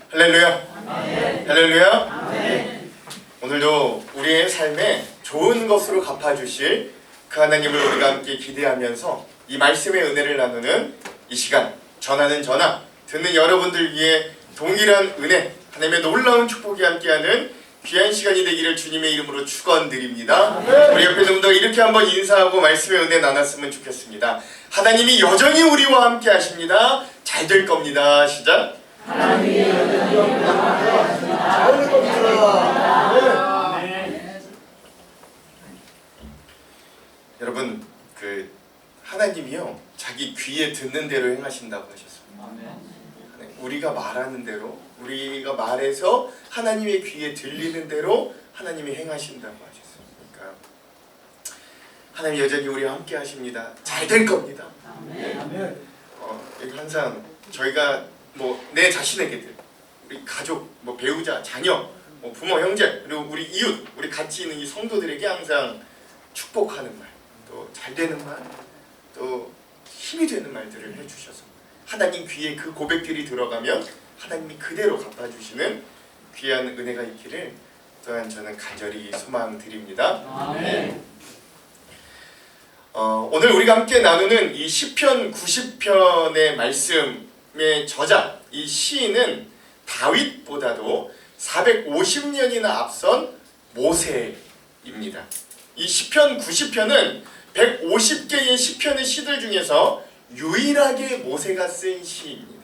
할렐루야. 할렐루야. 오늘도 우리의 삶에 좋은 것으로 갚아주실 그 하나님을 우리가 함께 기대하면서 이 말씀의 은혜를 나누는 이 시간, 전하는 전하, 듣는 여러분들 위해 동일한 은혜, 하나님의 놀라운 축복이 함께하는 귀한 시간이 되기를 주님의 이름으로 축원드립니다. 우리 옆에 분들 이렇게 한번 인사하고 말씀의 은혜 나눴으면 좋겠습니다. 하나님이 여전히 우리와 함께 하십니다. 잘 될 겁니다. 시작. 하나님이 여전히 우리와 함께 하십니다. 잘 될 겁니다. 네. 여러분, 하나님이요, 자기 귀에 듣는 대로 행하신다고 하셨습니다. 우리가 말하는 대로, 우리가 말해서 하나님의 귀에 들리는 대로 하나님이 행하신다고 하셨습니다. 하나님 여전히 우리와 함께 하십니다. 잘 될 겁니다. 항상 저희가 내 자신에게들, 우리 가족, 배우자, 자녀, 부모, 형제, 그리고 우리 이웃, 우리 같이 있는 이 성도들에게 항상 축복하는 말, 또 잘 되는 말, 또 힘이 되는 말들을 해주셔서 하나님 귀에 그 고백들이 들어가면 하나님이 그대로 갚아주시는 귀한 은혜가 있기를 또한 저는 간절히 소망드립니다. 아멘. 오늘 우리가 함께 나누는 이 시편 90편의 말씀의 저자, 이 시인은 다윗보다도 450년이나 앞선 모세입니다. 이 시편 90편은 150개의 시편의 시들 중에서 유일하게 모세가 쓴 시입니다.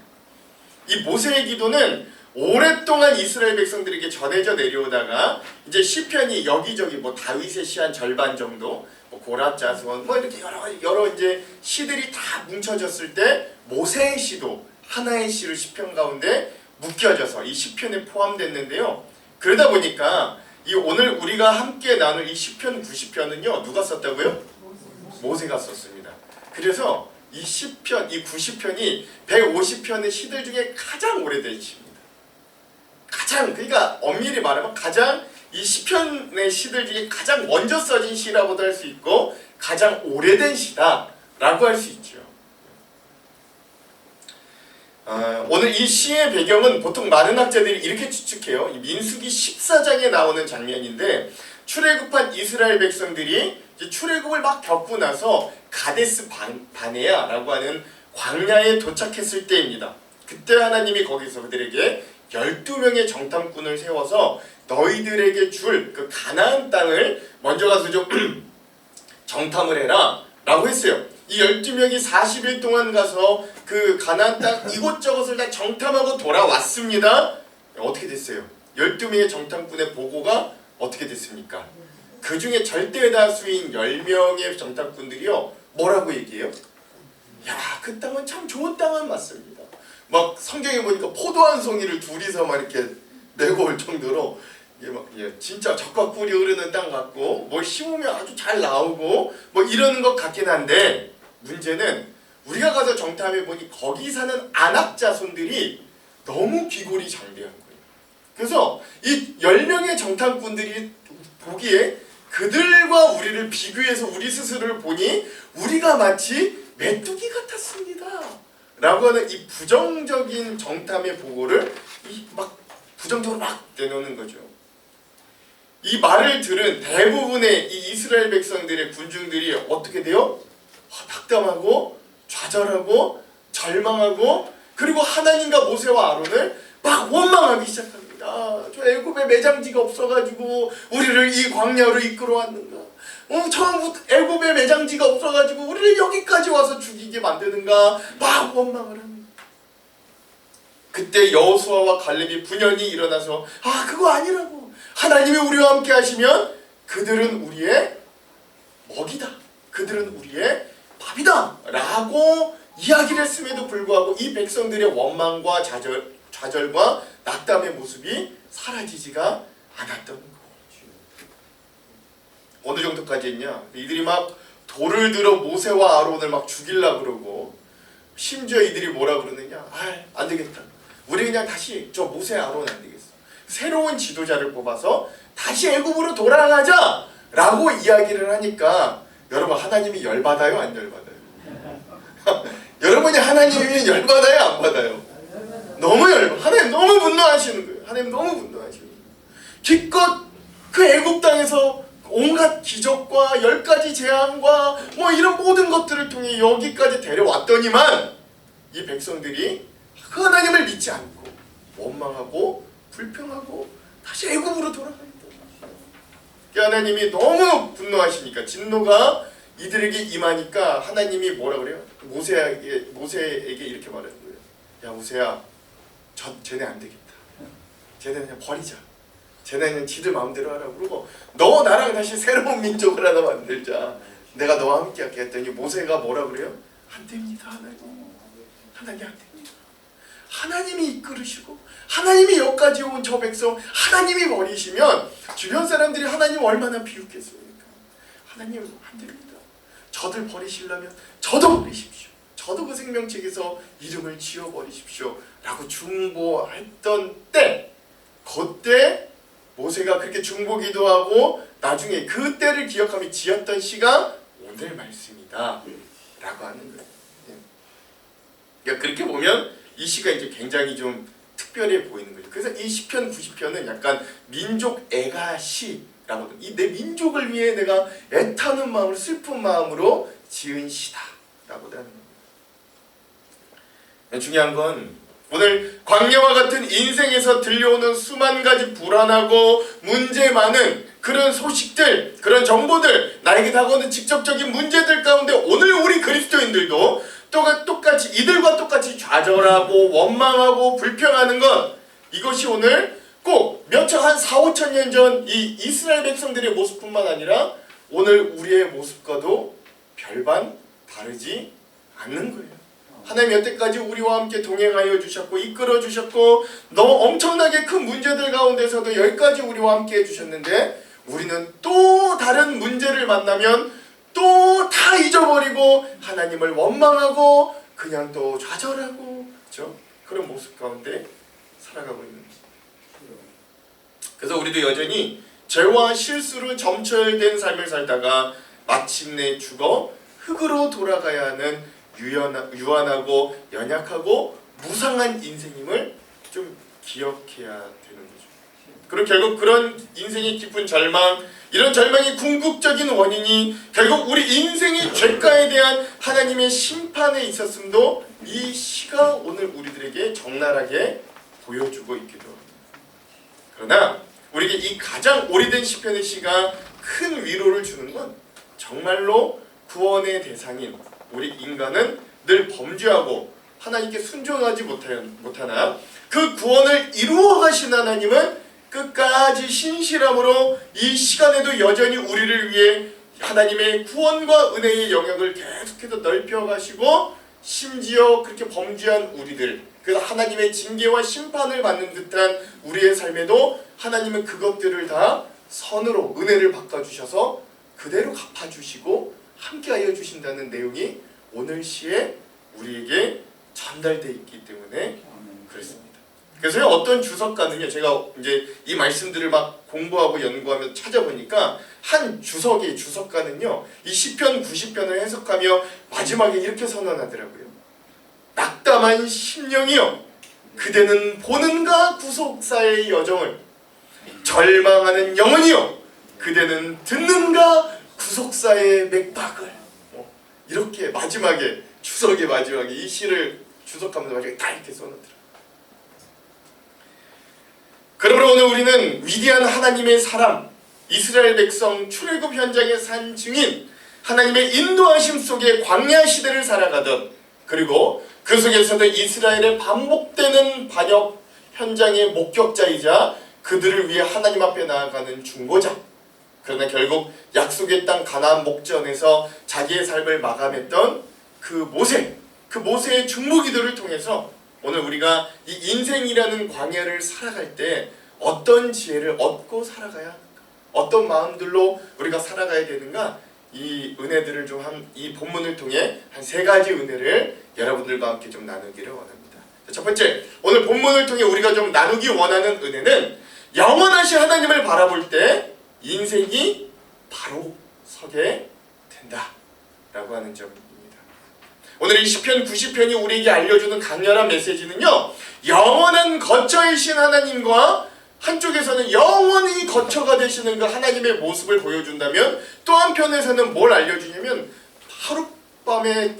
이 모세의 기도는 오랫동안 이스라엘 백성들에게 전해져 내려오다가 이제 시편이 여기저기 다윗의 시 한 절반 정도, 고랍자스원 이렇게 여러 이제 시들이 다 뭉쳐졌을 때 모세의 시도 하나의 시로 시편 가운데 묶여져서 이 시편에 포함됐는데요. 그러다 보니까 이 오늘 우리가 함께 나눌 이 시편 90편은요 누가 썼다고요? 모세가 썼습니다. 그래서 이 시편, 이 90편이 150편의 시들 중에 가장 오래된 시입니다. 그러니까 엄밀히 말하면 가장 이 시편의 시들 중에 가장 먼저 써진 시라고도 할 수 있고 가장 오래된 시다라고 할 수 있죠. 오늘 이 시의 배경은 보통 많은 학자들이 이렇게 추측해요. 이 민수기 14장에 나오는 장면인데 출애굽한 이스라엘 백성들이 이제 출애굽을 막 겪고 나서 가데스 바네아라고 하는 광야에 도착했을 때입니다. 그때 하나님이 거기서 그들에게 12명의 정탐꾼을 세워서 너희들에게 줄 그 가나안 땅을 먼저 가서 좀 정탐을 해라 라고 했어요. 이 12명이 40일 동안 가서 그 가나안 땅 이곳저곳을 다 정탐하고 돌아왔습니다. 어떻게 됐어요? 12명의 정탐꾼의 보고가 어떻게 됐습니까? 그 중에 절대 다수인 10명의 정탐꾼들이요 뭐라고 얘기해요? 야, 그 땅은 참 좋은 땅은 맞습니다. 막 성경에 보니까 포도 한 송이를 둘이서 막 이렇게 메고 올 정도로 진짜 젖과 꿀이 흐르는 땅 같고 뭘 심으면 아주 잘 나오고 이러는 것 같긴 한데 문제는 우리가 가서 정탐해 보니 거기 사는 아낙 자손들이 너무 귀골이 장대한 거예요. 그래서 이 10명의 정탐꾼들이 보기에 그들과 우리를 비교해서 우리 스스로를 보니 우리가 마치 메뚜기 같았습니다 라고 하는 이 부정적인 정탐의 보고를 부정적으로 막 내놓는 거죠. 이 말을 들은 대부분의 이 이스라엘 백성들의 군중들이 어떻게 돼요? 낙담하고 좌절하고 절망하고 그리고 하나님과 모세와 아론을 막 원망하기 시작합니다. 저 애굽에 매장지가 없어가지고 우리를 이 광야로 이끌어왔는가? 처음부터 애굽에 매장지가 없어가지고 우리를 여기까지 와서 죽이게 만드는가? 막 원망을 합니다. 그때 여호수아와 갈렙이 분연히 일어나서 그거 아니라고. 하나님이 우리와 함께 하시면 그들은 우리의 먹이다. 그들은 우리의 밥이다. 라고 이야기를 했음에도 불구하고 이 백성들의 원망과 좌절과 낙담의 모습이 사라지지가 않았던 거예요. 어느 정도까지 했냐? 이들이 막 돌을 들어 모세와 아론을 막 죽이려고 그러고 심지어 이들이 뭐라 그러느냐? 안 되겠다. 우리 그냥 다시 저 모세 아론 안 되겠어. 새로운 지도자를 뽑아서 다시 애굽으로 돌아가자 라고 이야기를 하니까 여러분 하나님이 열받아요? 안 열받아요? 여러분이 하나님이 열받아요? 안 받아요? 너무 열받아요. 하나님 너무 너무 분노하시는 거예요. 하나님 너무 분노하시는 거예요. 기껏 그 애굽 땅에서 온갖 기적과 10가지 재앙과 뭐 이런 모든 것들을 통해 여기까지 데려왔더니만 이 백성들이 그 하나님을 믿지 않고 원망하고 불평하고 다시 애굽으로 돌아가는 거예요. 하나님이 너무 분노하시니까 진노가 이들에게 임하니까 하나님이 뭐라 그래요? 모세에게 이렇게 말하는 거예요. 야 모세야, 쟤네 안 되겠다. 쟤네 그냥 버리자. 쟤네는 지들 마음대로 하라고 그러고 너 나랑 다시 새로운 민족을 하나 만들자. 내가 너와 함께 할게 했더니 모세가 뭐라 그래요? 안 됩니다 하나님. 하나님 안 됩니다. 하나님이 이끌으시고 하나님이 여기까지 온 저 백성 하나님이 버리시면 주변 사람들이 하나님 얼마나 비웃겠습니까? 하나님 안 됩니다. 저들 버리시려면 저도 버리십시오. 저도 그 생명책에서 이름을 지워버리십시오 라고 중보했던 때, 그때 모세가 그렇게 중보 기도하고 나중에 그 때를 기억하며 지었던 시가 오늘 말씀이다 라고 하는 거예요. 그러니까 그렇게 보면 이 시가 이제 굉장히 좀 특별해 보이는 거예요. 그래서 이 시편 90편은 약간 민족 애가시라고, 이 내 민족을 위해 내가 애타는 마음으로 슬픈 마음으로 지은 시다라고 하는 거예요. 중요한 건 오늘 광야와 같은 인생에서 들려오는 수만 가지 불안하고 문제 많은 그런 소식들, 그런 정보들, 나에게 다가오는 직접적인 문제들 가운데 오늘 우리 그리스도인들도 똑같이 이들과 똑같이 좌절하고 원망하고 불평하는 것, 이것이 오늘 꼭 한 4, 5천 년 전 이 이스라엘 백성들의 모습뿐만 아니라 오늘 우리의 모습과도 별반 다르지 않는 거예요. 하나님 여태까지 우리와 함께 동행하여 주셨고 이끌어 주셨고 너무 엄청나게 큰 문제들 가운데서도 여기까지 우리와 함께 해주셨는데, 우리는 또 다른 문제를 만나면 또 다 잊어버리고 하나님을 원망하고 그냥 또 좌절하고, 그렇죠? 그런 모습 가운데 살아가고 있는 거예요. 그래서 우리도 여전히 죄와 실수로 점철된 삶을 살다가 마침내 죽어 흙으로 돌아가야 하는 유한하고 연약하고 무상한 인생임을 좀 기억해야 되는 거죠. 그리고 결국 그런 인생의 깊은 절망, 이런 절망의 궁극적인 원인이 결국 우리 인생의 죄가에 대한 하나님의 심판에 있었음도 이 시가 오늘 우리들에게 적나라하게 보여주고 있기도 합니다. 그러나 우리에게 이 가장 오래된 시편의 시가 큰 위로를 주는 건 정말로 구원의 대상인 우리 인간은 늘 범죄하고 하나님께 순종하지 못하나 그 구원을 이루어 가신 하나님은 끝까지 신실함으로 이 시간에도 여전히 우리를 위해 하나님의 구원과 은혜의 영역을 계속해서 넓혀가시고, 심지어 그렇게 범죄한 우리들, 그 하나님의 징계와 심판을 받는 듯한 우리의 삶에도 하나님은 그것들을 다 선으로 은혜를 바꿔주셔서 그대로 갚아주시고 함께하여 주신다는 내용이 오늘 시에 우리에게 전달되어 있기 때문에 그렇습니다. 그래서 어떤 주석가는요, 제가 이제 이 말씀들을 막 공부하고 연구하며 찾아보니까 한 주석가는요, 이 시편 90편을 해석하며 마지막에 이렇게 선언하더라고요. 낙담한 심령이여, 그대는 보는가 구속사의 여정을, 절망하는 영혼이여, 그대는 듣는가 구속사의 맥박을. 이렇게 마지막에, 주석의 마지막에 이 시를 주석하면서 마지막에 다 이렇게 써놓더라고요. 그러므로 오늘 우리는 위대한 하나님의 사람, 이스라엘 백성 출애굽 현장에 산 증인, 하나님의 인도하심 속에 광야 시대를 살아가던, 그리고 그 속에서도 이스라엘의 반복되는 반역 현장의 목격자이자 그들을 위해 하나님 앞에 나아가는 중보자, 그러나 결국 약속의 땅 가나안 목전에서 자기의 삶을 마감했던 그 모세의 중보 기도를 통해서 오늘 우리가 이 인생이라는 광야를 살아갈 때 어떤 지혜를 얻고 살아가야 하는가, 어떤 마음들로 우리가 살아가야 되는가, 이 은혜들을 좀 이 본문을 통해 한 3가지 은혜를 여러분들과 함께 좀 나누기를 원합니다. 첫 번째, 오늘 본문을 통해 우리가 좀 나누기 원하는 은혜는 영원하신 하나님을 바라볼 때 인생이 바로 서게 된다라고 하는 점입니다. 오늘 이 시편 90편이 우리에게 알려주는 강렬한 메시지는요, 영원한 거처이신 하나님과 한쪽에서는 영원히 거처가 되시는 그 하나님의 모습을 보여준다면, 또 한편에서는 뭘 알려주냐면 하룻밤에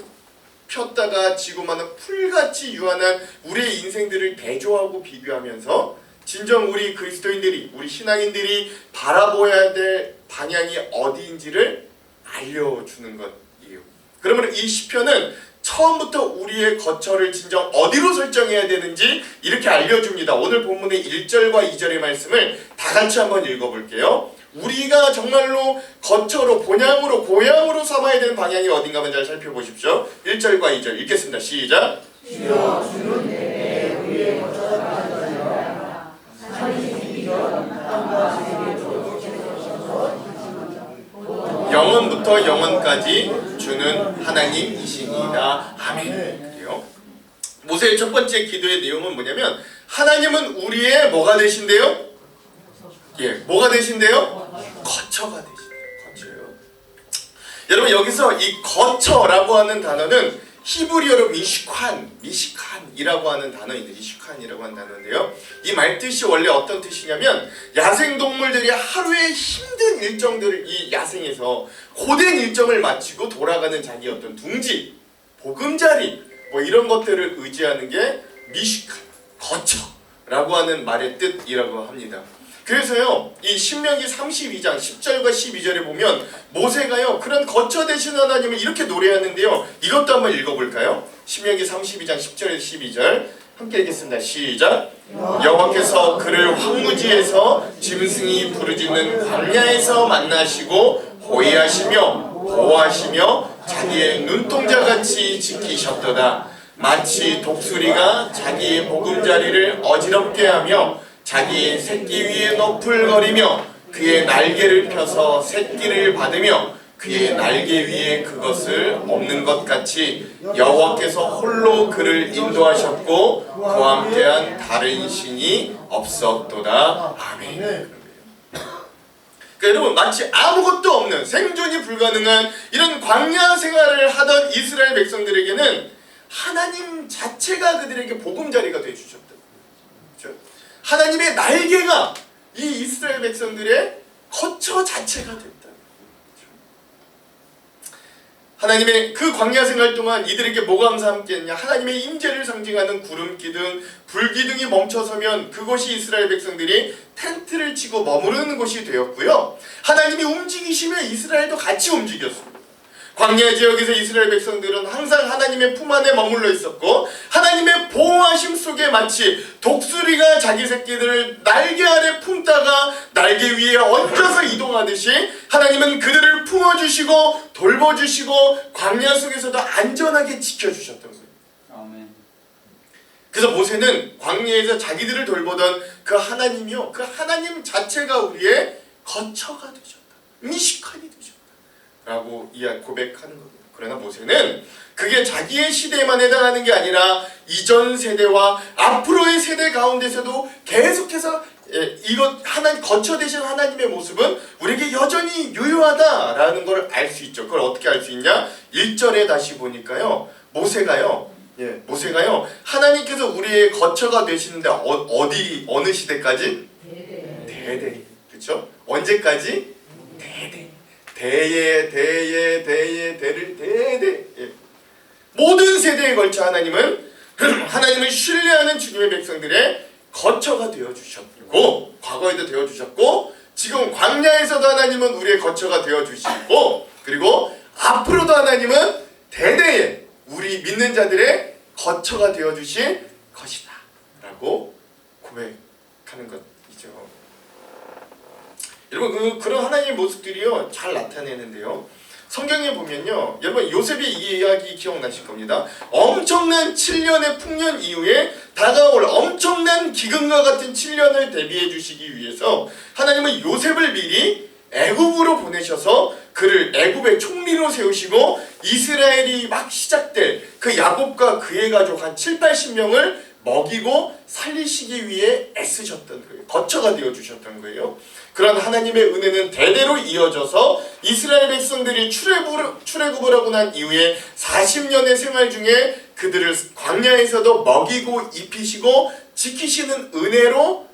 폈다가 지고마는 풀같이 유한한 우리의 인생들을 대조하고 비교하면서 진정 우리 그리스도인들이, 우리 신앙인들이 바라보아야 될 방향이 어디인지를 알려주는 것이에요. 그러면 이 시편은 처음부터 우리의 거처를 진정 어디로 설정해야 되는지 이렇게 알려줍니다. 오늘 본문의 1절과 2절의 말씀을 다 같이 한번 읽어볼게요. 우리가 정말로 거처로, 본향으로, 고향으로 삼아야 되는 방향이 어딘가 먼저 살펴보십시오. 1절과 2절 읽겠습니다. 시작. 주여 주는 때에 우리의 거처가 되어야 하나님이 땅과 세계를 영원부터 영원까지 주는 하나님이시니이다. 아멘. 그래요. 모세의 첫 번째 기도의 내용은 뭐냐면, 하나님은 우리의 뭐가 되신대요? 예, 뭐가 되신대요? 거처가 되신대요. 거처요. 여러분, 여기서 이 거처라고 하는 단어는 히브리어로 미시칸이라고 하는 단어인데, 미시칸이라고 하는 단어인데요. 이 말뜻이 원래 어떤 뜻이냐면, 야생동물들이 하루의 힘든 일정들을, 이 야생에서 고된 일정을 마치고 돌아가는 자기 어떤 둥지, 보금자리, 뭐 이런 것들을 의지하는 게 미시칸, 거처라고 하는 말의 뜻이라고 합니다. 그래서요, 이 신명기 32장 10절과 12절에 보면 모세가요, 그런 거처 되신 하나님을 이렇게 노래하는데요. 이것도 한번 읽어볼까요? 신명기 32장 10절에서 12절 함께 읽겠습니다. 시작. 여호와께서 그를 황무지에서 짐승이 부르짖는 광야에서 만나시고 호위하시며 보호하시며 자기의 눈동자같이 지키셨도다. 마치 독수리가 자기의 보금자리를 어지럽게 하며 자기의 새끼 위에 너풀거리며 그의 날개를 펴서 새끼를 받으며 그의 날개 위에 그것을 없는 것 같이 여호와께서 홀로 그를 인도하셨고 그와 함께한 다른 신이 없었도다. 아멘. 그러니까 여러분, 마치 아무것도 없는, 생존이 불가능한 이런 광야 생활을 하던 이스라엘 백성들에게는 하나님 자체가 그들에게 보금자리가 되어주셨다. 그렇죠? 하나님의 날개가 이 이스라엘 백성들의 거처 자체가 됐다. 하나님의 그 광야 생활 동안 이들에게 뭐가 항상 함께했냐? 하나님의 임재를 상징하는 구름 기둥, 불 기둥이 멈춰서면 그곳이 이스라엘 백성들이 텐트를 치고 머무르는 곳이 되었고요. 하나님이 움직이시면 이스라엘도 같이 움직였습니다. 광야 지역에서 이스라엘 백성들은 항상 하나님의 품 안에 머물러 있었고, 하나님의 보호하심 속에 마치 독수리가 자기 새끼들을 날개 아래 품다가 날개 위에 얹어서 이동하듯이 하나님은 그들을 품어주시고 돌보주시고 광야 속에서도 안전하게 지켜주셨던 거예요. 아멘. 그래서 모세는 광야에서 자기들을 돌보던 그 하나님이요, 그 하나님 자체가 우리의 거처가 되셨다, 미시칸이 되셨다 라고 고백하는 겁니다. 그러나 모세는 그게 자기의 시대에만 해당하는 게 아니라 이전 세대와 앞으로의 세대 가운데서도 계속해서 이것 하나님 거처 되신 하나님의 모습은 우리에게 여전히 유효하다라는 걸 알 수 있죠. 그걸 어떻게 알 수 있냐? 1절에 다시 보니까요, 모세가요 하나님께서 우리의 거처가 되시는데 어느 시대까지? 대대. 그렇죠? 언제까지? 대대. 대를 모든 세대에 걸쳐 하나님은 하나님을 신뢰하는 주님의 백성들의 거처가 되어주셨고, 과거에도 되어주셨고, 지금 광야에서도 하나님은 우리의 거처가 되어주시고, 그리고 앞으로도 하나님은 대대에 우리 믿는 자들의 거처가 되어주실 것이다 라고 고백하는 것이죠. 여러분, 그런 하나님의 모습들이요 잘 나타내는데요. 성경에 보면요, 여러분 요셉의 이 이야기 기억나실 겁니다. 엄청난 7년의 풍년 이후에 다가올 엄청난 기근과 같은 7년을 대비해 주시기 위해서 하나님은 요셉을 미리 애굽으로 보내셔서 그를 애굽의 총리로 세우시고, 이스라엘이 막 시작될 그 야곱과 그의 가족 한 7, 80명을 먹이고 살리시기 위해 애쓰셨던 거예요. 거처가 되어주셨던 거예요. 그런 하나님의 은혜는 대대로 이어져서 이스라엘 백성들이 출애굽을 하고 난 이후에 40년의 생활 중에 그들을 광야에서도 먹이고 입히시고 지키시는 은혜로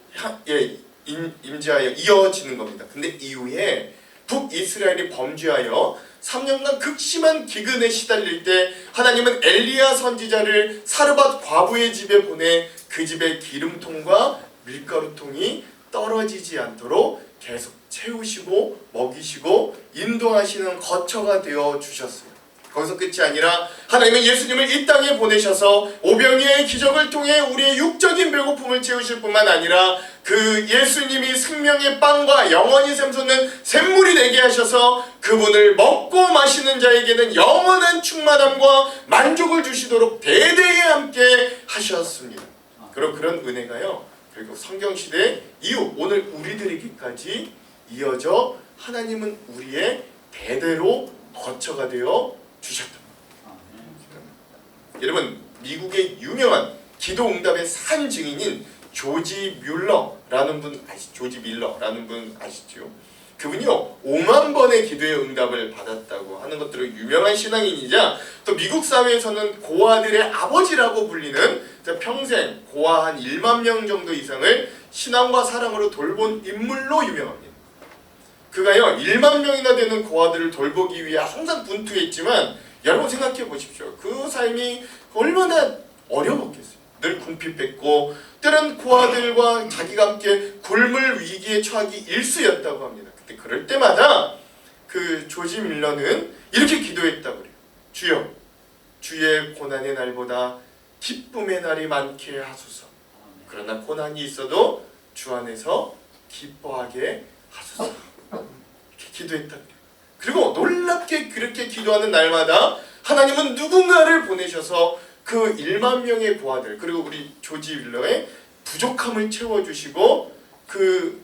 임재하여 이어지는 겁니다. 근데 이후에 북이스라엘이 범죄하여 3년간 극심한 기근에 시달릴 때 하나님은 엘리야 선지자를 사르밧 과부의 집에 보내 그 집에 기름통과 밀가루통이 떨어지지 않도록 계속 채우시고 먹이시고 인도하시는 거처가 되어 주셨어요. 거기서 끝이 아니라 하나님은 예수님을 이 땅에 보내셔서 오병이어의 기적을 통해 우리의 육적인 배고픔을 채우실 뿐만 아니라 그 예수님이 생명의 빵과 영원히 샘솟는 샘물이 되게 하셔서 그분을 먹고 마시는 자에게는 영원한 충만함과 만족을 주시도록 대대에 함께 하셨습니다. 그리고 그런 은혜가요, 그리고 성경시대 이후 오늘 우리들에게까지 이어져 하나님은 우리의 대대로 거처가 되어 주셨다. 여러분, 미국의 유명한 기도 응답의 산 증인인 조지 밀러라는 분 아시죠? 그분이요 5만 번의 기도의 응답을 받았다고 하는 것들로 유명한 신앙인이자 또 미국 사회에서는 고아들의 아버지라고 불리는 평생 고아 한 1만 명 정도 이상을 신앙과 사랑으로 돌본 인물로 유명합니다. 그가요 1만 명이나 되는 고아들을 돌보기 위해 항상 분투했지만 여러분 생각해 보십시오. 그 삶이 얼마나 어려웠겠어요. 늘 궁핍 뱉고 때론 고아들과 자기가 함께 굶을 위기에 처하기 일쑤였다고 합니다. 근데 그럴 때마다 그 조지 밀러는 이렇게 기도했다고 그래요. 주여, 주의 고난의 날보다 기쁨의 날이 많게 하소서. 그러나 고난이 있어도 주 안에서 기뻐하게 하소서. 이렇게 기도했다. 그리고 놀랍게 그렇게 기도하는 날마다 하나님은 누군가를 보내셔서 그 1만 명의 고아들 그리고 우리 조지 밀러의 부족함을 채워주시고 그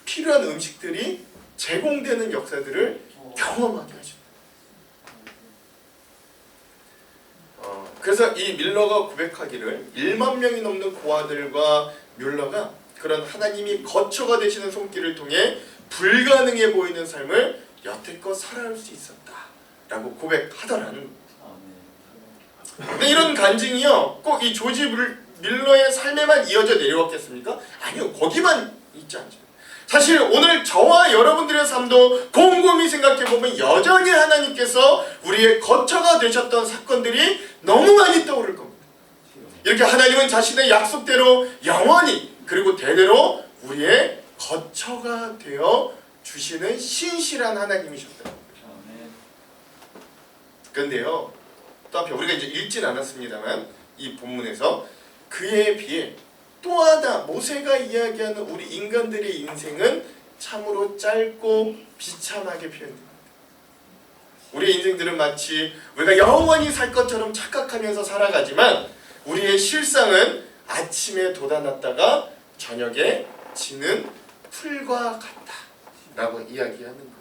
필요한 음식들이 제공되는 역사들을 경험하게 하십니다. 그래서 이 밀러가 고백하기를 1만 명이 넘는 고아들과 밀러가 그런 하나님이 거처가 되시는 손길을 통해 불가능해 보이는 삶을 여태껏 살아갈 수 있었다라고 고백하더라는 겁니다. 근데 이런 간증이요 꼭 이 조지 밀러의 삶에만 이어져 내려왔겠습니까? 아니요, 거기만 있지 않죠. 사실 오늘 저와 여러분들의 삶도 곰곰이 생각해보면 여전히 하나님께서 우리의 거처가 되셨던 사건들이 너무 많이 떠오를 겁니다. 이렇게 하나님은 자신의 약속대로 영원히 그리고 대대로 우리의 거처가 되어 주시는 신실한 하나님이셨다. 그런데요, 또 한편 우리가 이제 읽진 않았습니다만 이 본문에서 그에 비해 또 하나 모세가 이야기하는 우리 인간들의 인생은 참으로 짧고 비참하게 표현됩니다. 우리의 인생들은 마치 우리가 영원히 살 것처럼 착각하면서 살아가지만 우리의 실상은 아침에 돋아났다가 저녁에 지는 풀과 같다라고 이야기하는 거예요.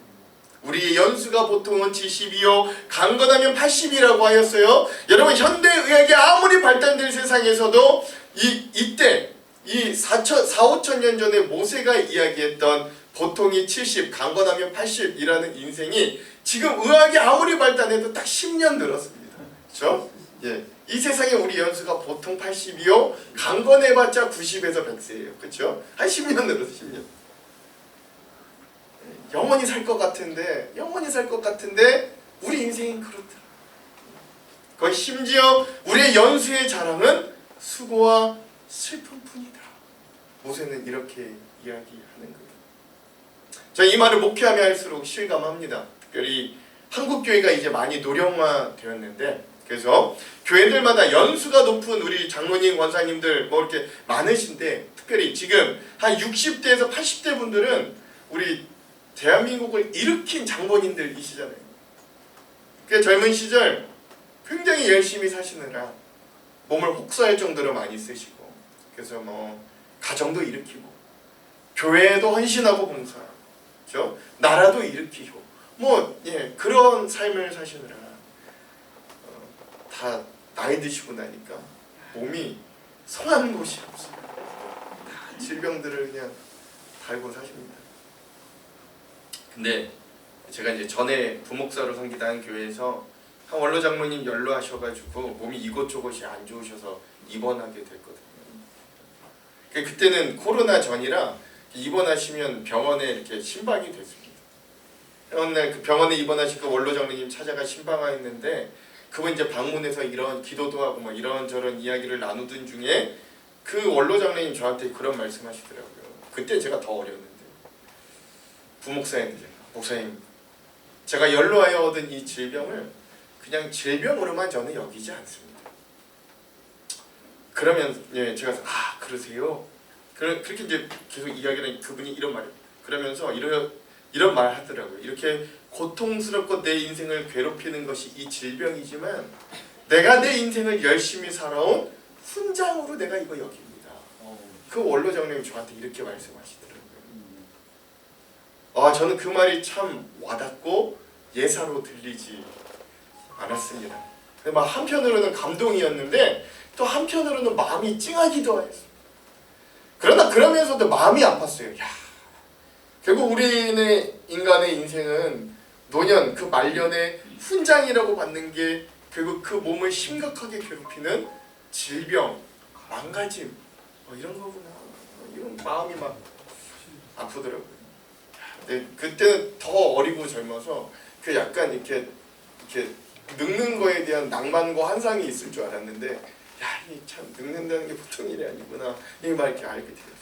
우리의 연수가 보통은 70이요 강건하면 80이라고 하였어요. 여러분, 현대의학이 아무리 발달된 세상에서도 이때 이 4,5천 년 전에 모세가 이야기했던 보통이 70, 강건하면 80이라는 인생이 지금 의학이 아무리 발달해도 딱 10년 늘었습니다. 그렇죠? 예. 이 세상에 우리 연수가 보통 80이요 강건해봤자 90에서 100세예요. 그렇죠? 한 10년 늘었어요. 10년. 영원히 살 것 같은데 우리 인생은 그렇더라. 거의 심지어 우리의 연수의 자랑은 수고와 슬픔뿐이다. 모세는 이렇게 이야기하는 거예요. 자, 이 말을 목회하며 할수록 실감합니다. 특별히 한국 교회가 이제 많이 노령화되었는데, 그래서 교회들마다 연수가 높은 우리 장로님, 권사님들 뭐 이렇게 많으신데, 특별히 지금 한 60대에서 80대 분들은 우리 대한민국을 일으킨 장본인들이시잖아요. 그 젊은 시절 굉장히 열심히 사시느라 몸을 혹사할 정도로 많이 쓰시고, 그래서 뭐 가정도 일으키고 교회에도 헌신하고 봉사하고, 그렇죠? 나라도 일으키고 그런 삶을 사시느라 다 나이 드시고 나니까 몸이 성한 곳이 없어요. 다 질병들을 그냥 달고 사십니다. 근데 제가 이제 전에 부목사로 섬기다한 교회에서 한 원로 장로님 연로하셔가지고 몸이 이곳저곳이 안 좋으셔서 입원하게 됐거든요. 그때는 코로나 전이라 입원하시면 병원에 이렇게 신방이 됐습니다. 어느 날 그 병원에 입원하신 그 원로 장로님 찾아가 신방하였는데 그분 이제 방문해서 이런 기도도 하고 막 이런저런 이야기를 나누던 중에 그 원로 장로님 저한테 그런 말씀하시더라고요. 그때 제가 더 어렸는데 부목사였는데 목사님, 제가 연로하여 얻은 이 질병을 그냥 질병으로만 저는 여기지 않습니다. 그러면 예, 제가 아 그러세요? 그렇게 이제 계속 이야기를 그분이 이런 말 그러면서 이런 말 하더라고요. 이렇게 고통스럽고 내 인생을 괴롭히는 것이 이 질병이지만 내가 내 인생을 열심히 살아온 훈장으로 내가 이거 여깁니다. 그 원로 장로님이 저한테 이렇게 말씀하시더라고요. 저는 그 말이 참 와닿고 예사로 들리지 않았습니다. 막 한편으로는 감동이었는데 또 한편으로는 마음이 찡하기도 했어요. 그러나 그러면서도 마음이 아팠어요. 야, 결국 우리는 인간의 인생은 노년, 그 말년의 훈장이라고 받는 게 결국 그 몸을 심각하게 괴롭히는 질병, 망가짐 이런 거구나. 이런 마음이 막 아프더라고요. 근데 그때는 더 어리고 젊어서 그 약간 이렇게 늙는 거에 대한 낭만과 환상이 있을 줄 알았는데 이 참 늙는다는 게 보통 일이 아니구나 이 말 이렇게 알게 되었어요.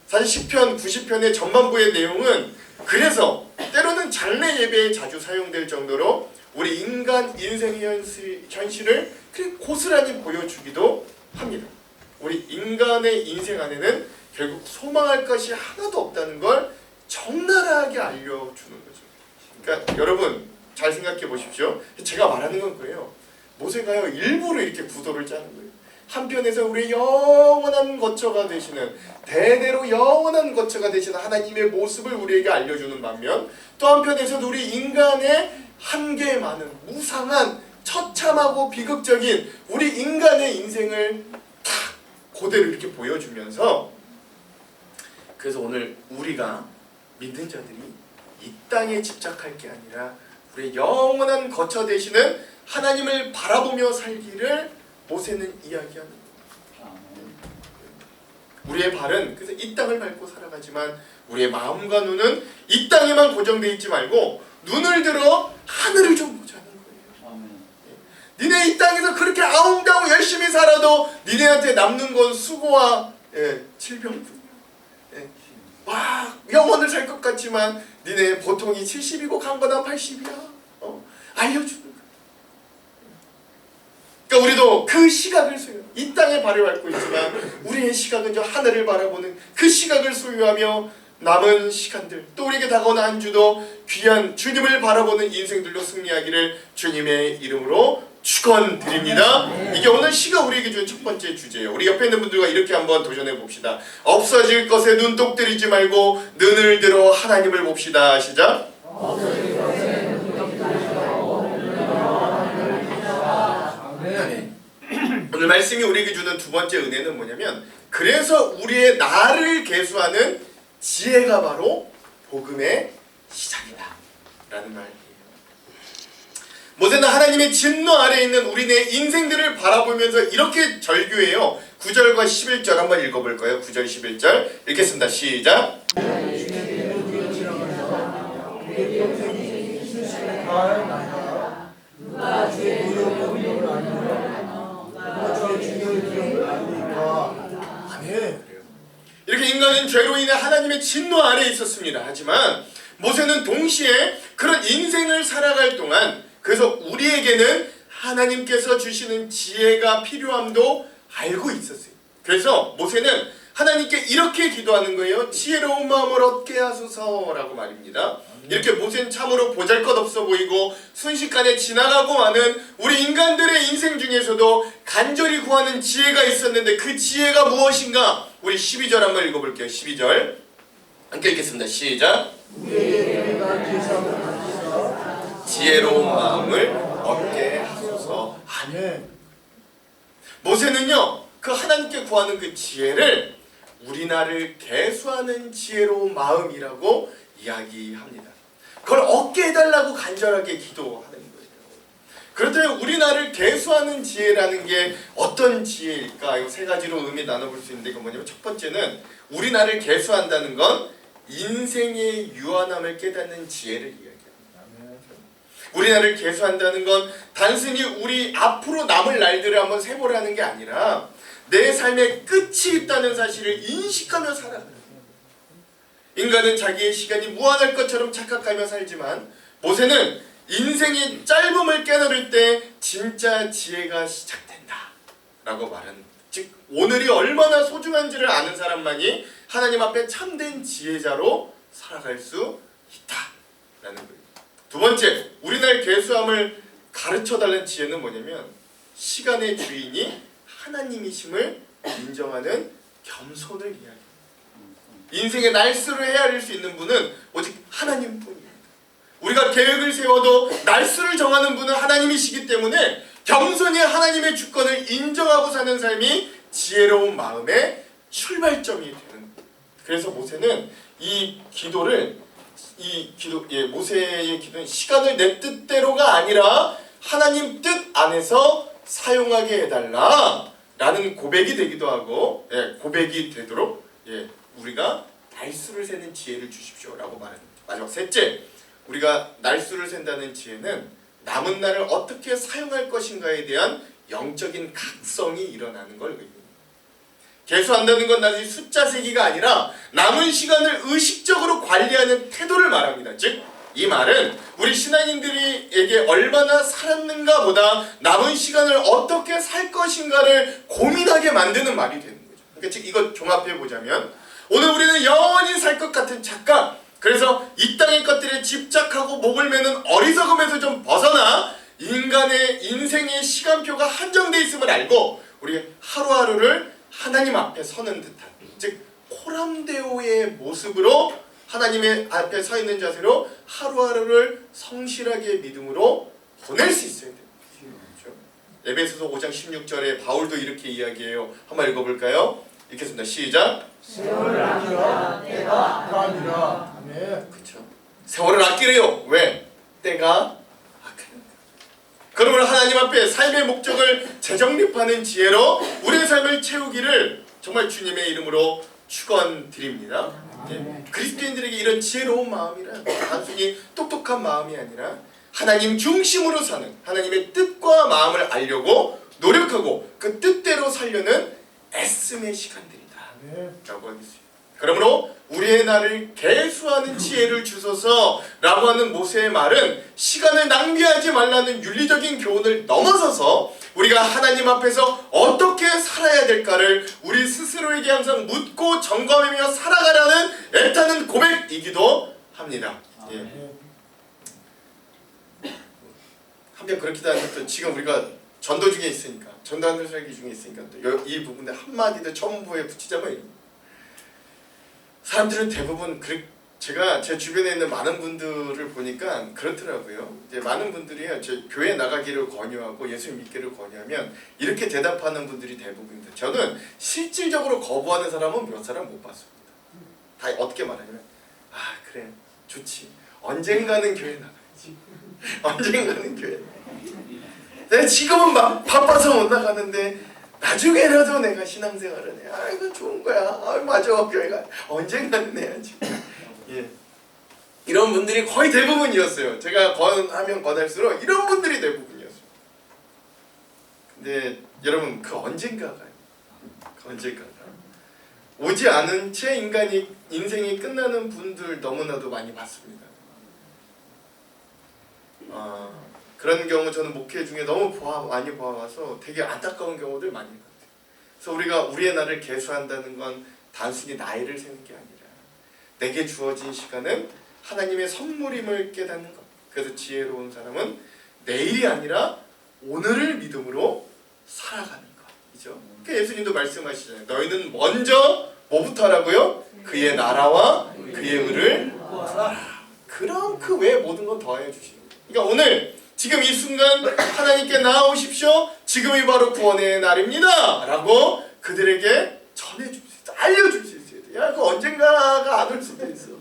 사실 10편, 90편의 전반부의 내용은 그래서 때로는 장례 예배에 자주 사용될 정도로 우리 인간 인생의 현실을 고스란히 보여주기도 합니다. 우리 인간의 인생 안에는 결국 소망할 것이 하나도 없다는 걸 적나라하게 알려주는 거죠. 그러니까 여러분 잘 생각해 보십시오. 제가 말하는 건 그래요. 모세가요 일부러 이렇게 구도를 짜는 거예요. 한편에서 우리의 영원한 거처가 되시는 대대로 영원한 거처가 되시는 하나님의 모습을 우리에게 알려주는 반면 또 한편에서도 우리 인간의 한계 많은 무상한 처참하고 비극적인 우리 인간의 인생을 다 그대로 이렇게 보여주면서 그래서 오늘 우리가 믿는 자들이 이 땅에 집착할 게 아니라 우리의 영원한 거처 되시는 하나님을 바라보며 살기를 모세는 이야기하는 거예요. 우리의 발은 그래서 이 땅을 밟고 살아가지만 우리의 마음과 눈은 이 땅에만 고정되어 있지 말고 눈을 들어 하늘을 좀 보자는 거예요. 니네 이 땅에서 그렇게 아웅다웅 열심히 살아도 니네한테 남는 건 수고와 질병뿐이야. 와 영원을 살 것 같지만 니네 보통이 70이고 강건한 80이야. 알려주는 거야. 그러니까 우리도 그 시각을 소유, 이 땅에 발을 밟고 있지만 우리의 시각은 저 하늘을 바라보는 그 시각을 소유하며 남은 시간들 또 우리에게 다가오는 한 주도 귀한 주님을 바라보는 인생들로 승리하기를 주님의 이름으로 축원드립니다. 이게 오늘 시가 우리에게 준 첫 번째 주제예요. 우리 옆에 있는 분들과 이렇게 한번 도전해 봅시다. 없어질 것에 눈독 들이지 말고 눈을 들어 하나님을 봅시다. 시작. 오늘 말씀이 우리에게 주는 두 번째 은혜는 뭐냐면 그래서 우리의 나를 계수하는 지혜가 바로 복음의 시작이다 라는 말이에요. 모세는 하나님의 진노 아래에 있는 우리네 인생들을 바라보면서 이렇게 절규해요. 9절과 11절 한번 읽어볼까요? 9절 11절 읽겠습니다. 시작. 이렇게 인간은 죄로 인해 하나님의 진노 아래에 있었습니다. 하지만 모세는 동시에 그런 인생을 살아갈 동안 그래서 우리에게는 하나님께서 주시는 지혜가 필요함도 알고 있었어요. 그래서 모세는 하나님께 이렇게 기도하는 거예요. 지혜로운 마음을 얻게 하소서라고 말입니다. 이렇게 모세는 참으로 보잘것없어 보이고 순식간에 지나가고 마는 우리 인간들의 인생 중에서도 간절히 구하는 지혜가 있었는데 그 지혜가 무엇인가? 우리 12절 한번 읽어볼게요. 12절 함께 읽겠습니다. 시작. 지혜로운 마음을 얻게 하소서. 아멘. 모세는요 그 하나님께 구하는 그 지혜를 우리나를 계수하는 지혜로운 마음이라고 이야기합니다. 그걸 얻게 해달라고 간절하게 기도하는 거예요. 그렇다면 우리나를 계수하는 지혜라는 게 어떤 지혜일까? 이거 세 가지로 의미 나눠볼 수 있는데, 그 뭐냐면 첫 번째는 우리나를 계수한다는 건 인생의 유한함을 깨닫는 지혜를 이야기합니다. 우리나를 계수한다는 건 단순히 우리 앞으로 남을 날들을 한번 세보라는 게 아니라 내 삶의 끝이 있다는 사실을 인식하며 살아가는 거예요. 인간은 자기의 시간이 무한할 것처럼 착각하며 살지만 모세는 인생의 짧음을 깨달을 때 진짜 지혜가 시작된다 라고 말하는 거예요. 즉 오늘이 얼마나 소중한지를 아는 사람만이 하나님 앞에 참된 지혜자로 살아갈 수 있다라는 거예요. 두 번째, 우리나라의 계수함을 가르쳐달라는 지혜는 뭐냐면 시간의 주인이 하나님이심을 인정하는 겸손을 이야기합니다. 인생의 날수를 헤아릴 수 있는 분은 오직 하나님뿐입니다. 우리가 계획을 세워도 날수를 정하는 분은 하나님이시기 때문에 겸손히 하나님의 주권을 인정하고 사는 삶이 지혜로운 마음의 출발점이 되는 거예요. 그래서 모세는 모세의 기도는 시간을 내 뜻대로가 아니라 하나님 뜻 안에서 사용하게 해달라 라는 고백이 되기도 하고, 고백이 되도록 우리가 날수를 세는 지혜를 주십시오 라고 말합니다. 마지막 셋째, 우리가 날수를 센다는 지혜는 남은 날을 어떻게 사용할 것인가에 대한 영적인 각성이 일어나는 걸 의미합니다. 계수한다는 건 단지 숫자 세기가 아니라 남은 시간을 의식적으로 관리하는 태도를 말합니다. 즉, 이 말은 우리 신앙인들에게 얼마나 살았는가 보다 남은 시간을 어떻게 살 것인가를 고민하게 만드는 말이 되는 거죠. 그러니까 즉 이거 종합해 보자면 오늘 우리는 영원히 살 것 같은 착각, 그래서 이 땅의 것들에 집착하고 목을 매는 어리석음에서 좀 벗어나 인간의 인생의 시간표가 한정되어 있음을 알고 우리 하루하루를 하나님 앞에 서는 듯한, 즉 코람데오의 모습으로 하나님의 앞에 서 있는 자세로 하루하루를 성실하게 믿음으로 보낼 수 있어야 됩니다. 그렇죠? 에베소서 5장 16절에 바울도 이렇게 이야기해요. 한번 읽어볼까요? 읽겠습니다. 시작. 세월을 아끼라 때가 아까니라. 아멘. 그렇죠. 세월을 아끼래요. 왜? 때가 아까니까. 그러면 하나님 앞에 삶의 목적을 재정립하는 지혜로 우리의 삶을 채우기를 정말 주님의 이름으로 축원드립니다. 그리스도인들에게 이런 지혜로운 마음이란 단순히 똑똑한 마음이 아니라 하나님 중심으로 사는, 하나님의 뜻과 마음을 알려고 노력하고 그 뜻대로 살려는 애씀의 시간들이다 라고 하겠습니다. 그러므로 우리의 날을 계수하는 지혜를 주소서 라고 하는 모세의 말은 시간을 낭비하지 말라는 윤리적인 교훈을 넘어서서 우리가 하나님 앞에서 어떻게 살아야 될까를 우리 스스로에게 항상 묻고 점검하며 살아가라는 애타는 고백이기도 합니다. 한편 그렇기도 한데 또 지금 우리가 전도 중에 있으니까, 전도하는 설교 중에 있으니까 또 이 부분에 한마디도 첨부에 붙이자면, 사람들은 대부분 제가 제 주변에 있는 많은 분들을 보니까 그렇더라고요. 이제 많은 분들이요, 제 교회 나가기를 권유하고 예수 믿기를 권유하면 이렇게 대답하는 분들이 대부분입니다. 저는 실질적으로 거부하는 사람은 몇 사람 못 봤습니다. 다 어떻게 말하냐면, 아 그래 좋지, 언젠가는 교회 나가야지. 언젠가는 교회. 내가 지금은 막 바빠서 못 나가는데 나중에라도 내가 신앙생활을 해. 아 이거 좋은 거야. 아 맞아, 교회가 언젠가는 해야지. 이런 분들이 거의 대부분이었어요. 제가 권하면 권할수록 이런 분들이 대부분이었어요. 근데 여러분, 그 언젠가가 오지 않은 채 인생이 끝나는 분들 너무나도 많이 봤습니다. 그런 경우 저는 목회 중에 너무 많이 보아와서 되게 안타까운 경우들 많이 봤어요. 그래서 우리가 우리의 날을 계수한다는 건 단순히 나이를 세는 게 아니라 내게 주어진 시간은 하나님의 선물임을 깨닫는 것. 그래서 지혜로운 사람은 내일이 아니라 오늘을 믿음으로 살아가는 것이죠. 그러니까 예수님도 말씀하시잖아요. 너희는 먼저 뭐부터 하라고요? 그의 나라와 그의 의를 구하라. 그럼 그 외에 모든 건 더하여 주시는 거예요. 그러니까 오늘 지금 이 순간 하나님께 나아오십시오. 지금이 바로 구원의 날입니다 라고 그들에게 전해줄 수 있어, 알려줄 수 있어야 돼. 야, 그 언젠가가 안 올 수도 있어.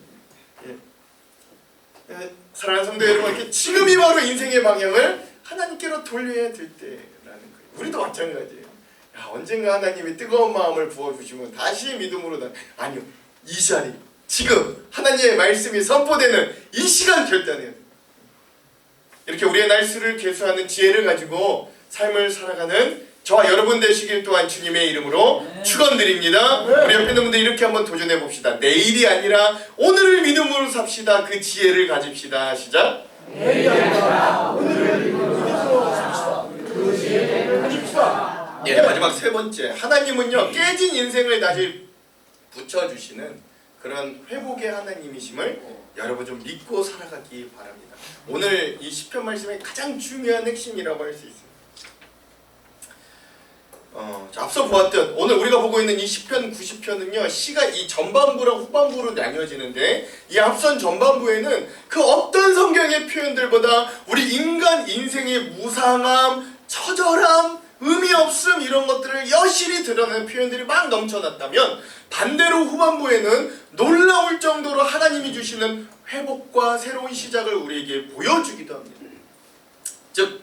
사랑하는 성도 여러분, 이렇게 지금이 바로 인생의 방향을 하나님께로 돌려야 될 때라는 거예요. 우리도 마찬가지예요. 야, 언젠가 하나님이 뜨거운 마음을 부어주시면 다시 믿음으로 아니요, 이 자리, 지금 하나님의 말씀이 선포되는 이 시간 결단해야 돼요. 이렇게 우리의 날수를 계수하는 지혜를 가지고 삶을 살아가는 저와 여러분 되시길 또한 주님의 이름으로 축원드립니다. 우리 옆에 있는 분들 이렇게 한번 도전해 봅시다. 내일이 아니라 오늘을 믿음으로 삽시다. 그 지혜를 가집시다. 시작. 내일이 아니라 오늘을 믿음으로 삽시다. 그 지혜를 가집시다. 예, 마지막 세 번째, 하나님은요 깨진 인생을 다시 붙여주시는 그런 회복의 하나님이심을 여러분 좀 믿고 살아가기 바랍니다. 오늘 이 시편 말씀의 가장 중요한 핵심이라고 할 수 있습니다. 자, 앞서 보았던 오늘 우리가 보고 있는 이 시편 90편은요 시가 이 전반부랑 후반부로 나뉘어지는데, 이 앞선 전반부에는 그 어떤 성경의 표현들보다 우리 인간 인생의 무상함, 처절함, 의미 없음 이런 것들을 여실히 드러내는 표현들이 막 넘쳐났다면, 반대로 후반부에는 놀라울 정도로 하나님이 주시는 회복과 새로운 시작을 우리에게 보여주기도 합니다. 즉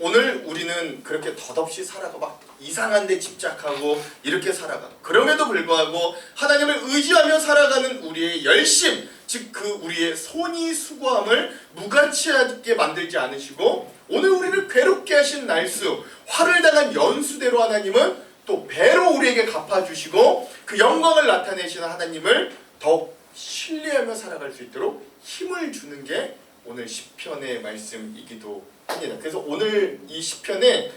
오늘 우리는 그렇게 덧없이 살아가 막 이상한 데 집착하고 이렇게 살아가, 그럼에도 불구하고 하나님을 의지하며 살아가는 우리의 열심, 즉 그 우리의 손이 수고함을 무가치하게 만들지 않으시고, 오늘 우리를 괴롭게 하신 날수, 화를 당한 연수대로 하나님은 또 배로 우리에게 갚아주시고 그 영광을 나타내시는 하나님을 더욱 신뢰하며 살아갈 수 있도록 힘을 주는 게 오늘 시편의 말씀이기도 합니다. 그래서 오늘 이 시편의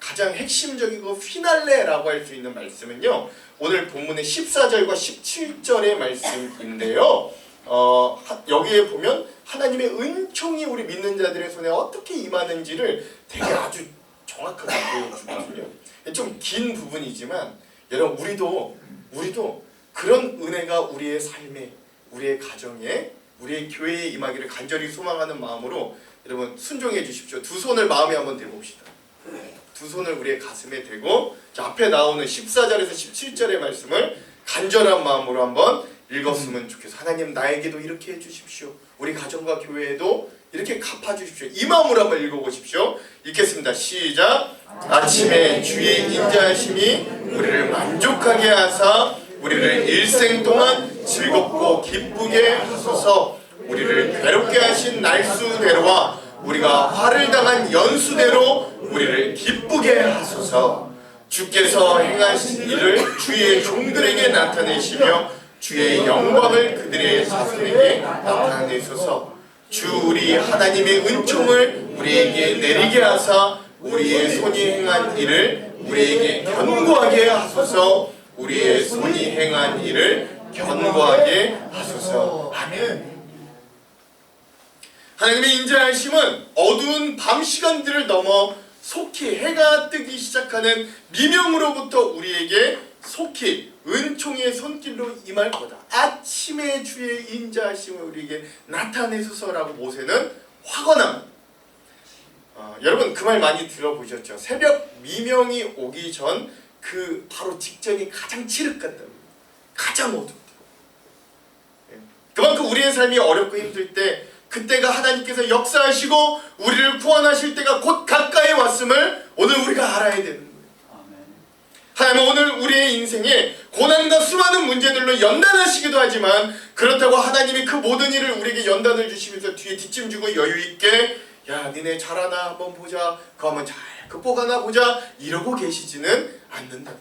가장 핵심적이고 피날레라고 할 수 있는 말씀은요, 오늘 본문의 14절과 17절의 말씀인데요. 여기에 보면 하나님의 은총이 우리 믿는 자들의 손에 어떻게 임하는지를 되게 아주 정확하게 보여주거든요. 좀 긴 부분이지만 여러분, 우리도 그런 은혜가 우리의 삶에, 우리의 가정에, 우리의 교회에 임하기를 간절히 소망하는 마음으로 여러분 순종해 주십시오. 두 손을 마음에 한번 대봅시다. 두 손을 우리의 가슴에 대고, 자, 앞에 나오는 14절에서 17절의 말씀을 간절한 마음으로 한번 읽었으면 좋겠어요. 하나님, 나에게도 이렇게 해주십시오. 우리 가정과 교회에도 이렇게 갚아주십시오. 이 마음으로 한번 읽어보십시오. 읽겠습니다. 시작. 아침에 주의 인자하심이 우리를 만족하게 하사 우리를 일생 동안 즐겁고 기쁘게 하소서. 우리를 괴롭게 하신 날수대로와 우리가 화를 당한 연수대로 우리를 기쁘게 하소서. 주께서 행하신 일을 주의 종들에게 나타내시며 주의 영광을 그들의 자손에게 나타내소서. 주 우리 하나님의 은총을 우리에게 내리게 하사 우리의 손이 행한 일을 우리에게 견고하게 하소서. 우리의 손이 행한 일을 견고하게 하소서. 아멘. 하나님의 인자하심은 어두운 밤 시간들을 넘어 속히 해가 뜨기 시작하는 미명으로부터 우리에게 속히 은총의 손길로 임할 거다. 아침에 주의 인자하심을 우리에게 나타내소서라고 모세는 화건합니다. 여러분 그 말 많이 들어보셨죠? 새벽 미명이 오기 전 그 바로 직전이 가장 칠흑같다고, 가장 어둡다. 그만큼 우리의 삶이 어렵고 힘들 때 그때가 하나님께서 역사하시고 우리를 구원하실 때가 곧 가까이 왔음을 오늘 우리가 알아야 되는 거예요. 하나님은 오늘 우리의 인생에 고난과 수많은 문제들로 연단하시기도 하지만, 그렇다고 하나님이 그 모든 일을 우리에게 연단을 주시면서 뒤에 뒷짐지고 여유있게 야 니네 잘하나 한번 보자, 그거 한번 잘 극복하나 보자 이러고 계시지는 않는다.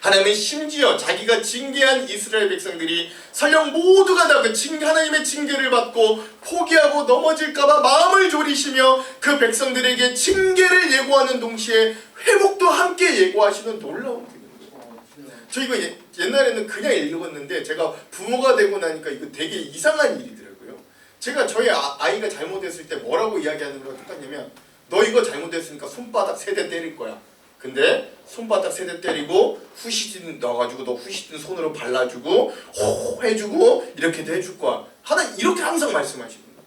하나님은 심지어 자기가 징계한 이스라엘 백성들이 설령 모두가 다 그 하나님의 징계를 받고 포기하고 넘어질까봐 마음을 졸이시며 그 백성들에게 징계를 예고하는 동시에 회복도 함께 예고하시는 놀라운 분입니다. 저 이거 옛날에는 그냥 읽었는데 제가 부모가 되고 나니까 이거 되게 이상한 일이더라고요. 제가 저희 아이가 잘못했을 때 뭐라고 이야기하는 거랑 똑같냐면, 너 이거 잘못했으니까 손바닥 3대 때릴 거야. 근데 손바닥 3대 때리고 후시딘 넣어가지고 너 후시딘 손으로 발라주고 호 해주고 이렇게도 해줄 거야. 하나 이렇게 항상 말씀하시는 거예요.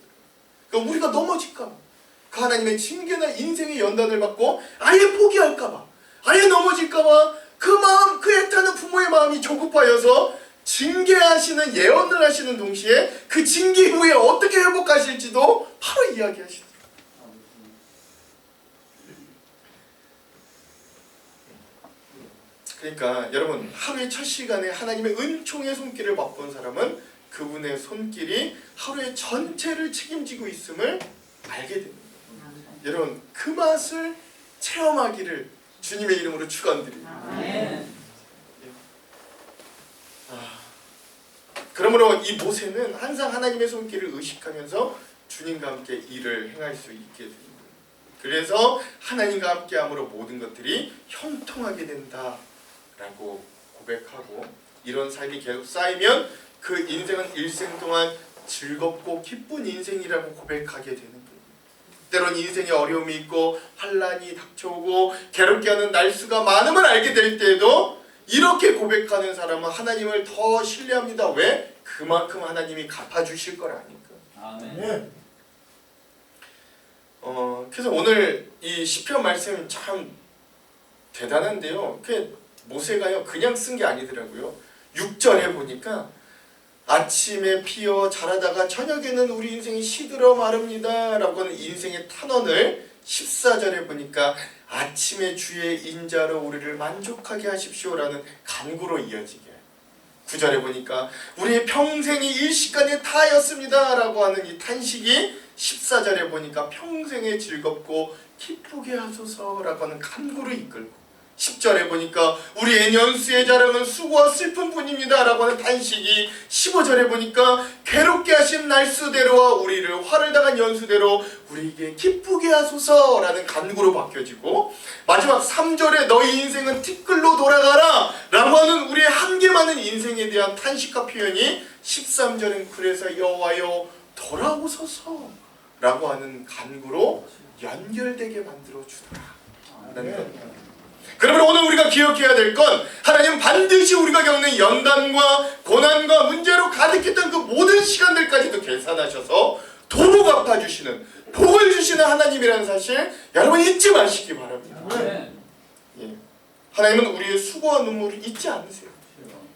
그러니까 우리가 넘어질까, 그 하나님의 징계나 인생의 연단을 받고 아예 포기할까봐, 아예 넘어질까봐 그 마음, 그 애타는 부모의 마음이 조급하여서 징계하시는 예언을 하시는 동시에 그 징계 후에 어떻게 회복하실지도 바로 이야기하시죠. 그러니까 여러분, 하루의 첫 시간에 하나님의 은총의 손길을 맛본 사람은 그분의 손길이 하루의 전체를 책임지고 있음을 알게 됩니다. 여러분, 그 맛을 체험하기를 주님의 이름으로 축원드립니다. 그러므로 이 모세는 항상 하나님의 손길을 의식하면서 주님과 함께 일을 행할 수 있게 됩니다. 그래서 하나님과 함께함으로 모든 것들이 형통하게 된다라고 고백하고, 이런 삶이 계속 쌓이면 그 인생은 일생 동안 즐겁고 기쁜 인생이라고 고백하게 되는 거예요. 때론 인생에 어려움이 있고 환난이 닥쳐오고 괴롭게 하는 날수가 많음을 알게 될 때에도 이렇게 고백하는 사람은 하나님을 더 신뢰합니다. 왜? 그만큼 하나님이 갚아주실 거라니까. 아멘. 그래서 오늘 이 시편 말씀 참 대단한데요. 그 모세가요 그냥 쓴 게 아니더라고요. 6절에 보니까 아침에 피어 자라다가 저녁에는 우리 인생이 시들어 마릅니다 라고 하는 인생의 탄원을 14절에 보니까 아침에 주의 인자로 우리를 만족하게 하십시오 라는 간구로 이어지게, 9절에 보니까 우리의 평생이 일시간에 다하였습니다 라고 하는 이 탄식이 14절에 보니까 평생에 즐겁고 기쁘게 하소서 라고 하는 간구를 이끌고, 10절에 보니까 우리의 연수의 자랑은 수고와 슬픔뿐입니다 라고 하는 탄식이 15절에 보니까 괴롭게 하신 날수대로와 우리를 화를 당한 연수대로 우리에게 기쁘게 하소서 라는 간구로 바뀌어지고, 마지막 3절에 너희 인생은 티끌로 돌아가라 라고 하는 우리의 한계 많은 인생에 대한 탄식과 표현이 13절은 그래서 여호와여 돌아오소서 라고 하는 간구로 연결되게 만들어 주더라 라는 겁니다. 그러면 오늘 우리가 기억해야 될 건, 하나님은 반드시 우리가 겪는 연단과 고난과 문제로 가득했던 그 모든 시간들까지도 계산하셔서 도로 갚아주시는, 복을 주시는 하나님이라는 사실 여러분 잊지 마시기 바랍니다. 예. 하나님은 우리의 수고와 눈물을 잊지 않으세요.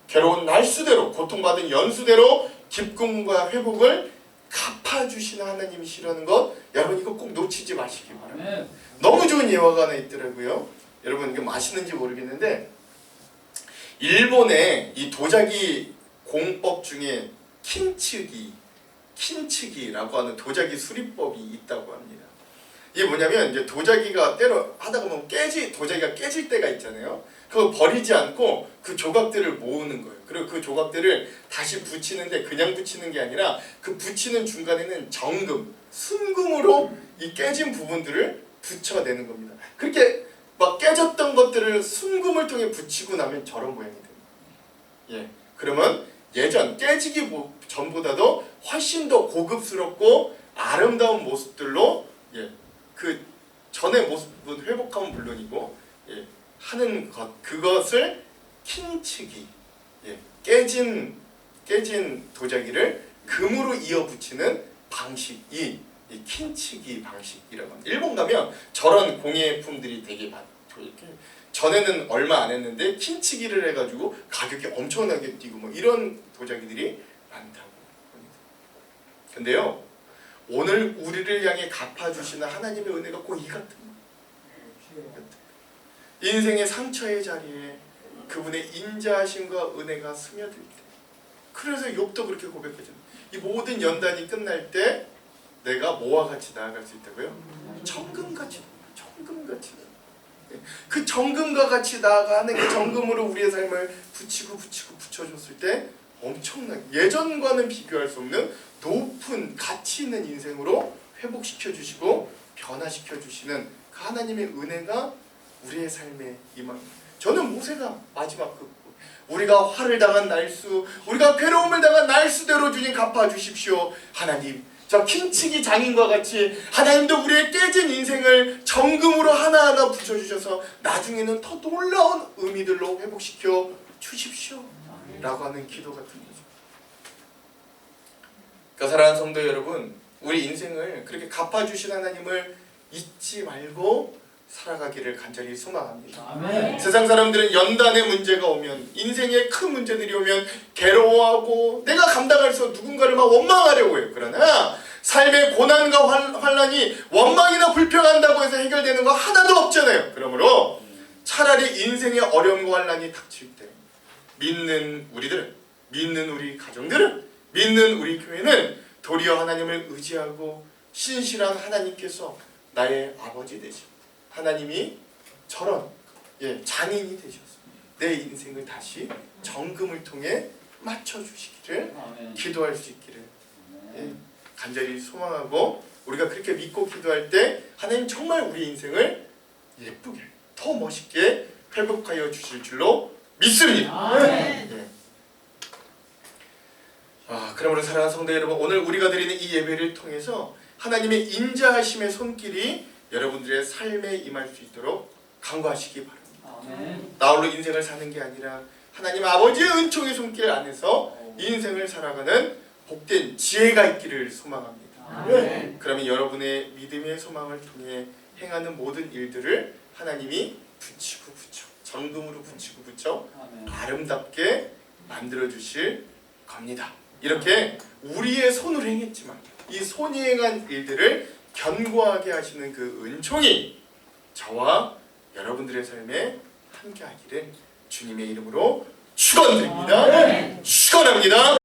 괴로운 날수대로, 고통받은 연수대로 기쁨과 회복을 갚아주시는 하나님이시라는 것, 여러분 이거 꼭 놓치지 마시기 바랍니다. 너무 좋은 예화가 하나 있더라고요. 여러분 이게 맛있는지 모르겠는데, 일본의 이 도자기 공법 중에 킨츠기라고 하는 도자기 수리법이 있다고 합니다. 이게 뭐냐면, 이제 도자기가 때로 하다 보면 도자기가 깨질 때가 있잖아요. 그거 버리지 않고 그 조각들을 모으는 거예요. 그리고 그 조각들을 다시 붙이는데 그냥 붙이는 게 아니라 그 붙이는 중간에는 순금으로 이 깨진 부분들을 붙여내는 겁니다. 그렇게 막 깨졌던 것들을 순금을 통해 붙이고 나면 저런 모양이 됩니다. 예, 그러면 예전 깨지기 전보다도 훨씬 더 고급스럽고 아름다운 모습들로, 예, 그 전의 모습을 회복하면 물론이고, 예, 하는 것, 그것을 킨츠기, 예, 깨진 도자기를 금으로 이어 붙이는 방식이 이 킨츠기 방식이라고 합니다. 일본 가면 저런 공예품들이 되게 많죠. 이렇게 전에는 얼마 안 했는데 킨츠기를 해가지고 가격이 엄청나게 뛰고 뭐 이런 도자기들이 많다고 합니다. 근데요, 오늘 우리를 향해 갚아주시는 하나님의 은혜가 꼭 이 같은 거예요. 인생의 상처의 자리에 그분의 인자하심과 은혜가 스며들 때, 그래서 욥도 그렇게 고백하잖아요. 이 모든 연단이 끝날 때 내가 뭐와 같이 나아갈 수 있다고요? 정금같이. 그 정금과 같이 나아가는 그 정금으로 우리의 삶을 붙여줬을 때 엄청나게 예전과는 비교할 수 없는 높은 가치 있는 인생으로 회복시켜주시고 변화시켜주시는 그 하나님의 은혜가 우리의 삶에 임합니다. 저는 모세가 마지막 우리가 화를 당한 날수, 우리가 괴로움을 당한 날수대로 주님 갚아주십시오. 하나님, 저 킨츠기 장인과 같이 하나님도 우리의 깨진 인생을 정금으로 하나하나 붙여주셔서 나중에는 더 놀라운 의미들로 회복시켜 주십시오 라고 하는 기도 같은 거죠. 그러니까 사랑하는 성도 여러분, 우리 인생을 그렇게 갚아주신 하나님을 잊지 말고 살아가기를 간절히 소망합니다. 아멘. 세상 사람들은 연단의 문제가 오면, 인생에 큰 문제들이 오면 괴로워하고 내가 감당할 수 없는 누군가를 막 원망하려고 해요. 그러나 삶의 고난과 환난이 원망이나 불평한다고 해서 해결되는 거 하나도 없잖아요. 그러므로 차라리 인생의 어려움과 환난이 닥칠 때 믿는 우리들은, 믿는 우리 가정들은, 믿는 우리 교회는 도리어 하나님을 의지하고 신실한 하나님께서 나의 아버지 되시고 하나님이 저런 장인이 되셔서 내 인생을 다시 정금을 통해 맞춰주시기를 기도할 수 있기를 간절히 소망하고, 우리가 그렇게 믿고 기도할 때 하나님 정말 우리 인생을 예쁘게 더 멋있게 회복하여 주실 줄로 믿습니다. 그러므로 사랑하는 성도 여러분, 오늘 우리가 드리는 이 예배를 통해서 하나님의 인자하심의 손길이 여러분들의 삶에 임할 수 있도록 간구하시기 바랍니다. 나홀로 인생을 사는 게 아니라 하나님 아버지의 은총의 손길 안에서 인생을 살아가는 복된 지혜가 있기를 소망합니다. 그러면 여러분의 믿음의 소망을 통해 행하는 모든 일들을 하나님이 붙이고 붙여, 정금으로 붙이고 붙여 아름답게 만들어 주실 겁니다. 이렇게 우리의 손으로 행했지만 이 손이 행한 일들을 견고하게 하시는 그 은총이 저와 여러분들의 삶에 함께하기를 주님의 이름으로 축원드립니다. 축원합니다.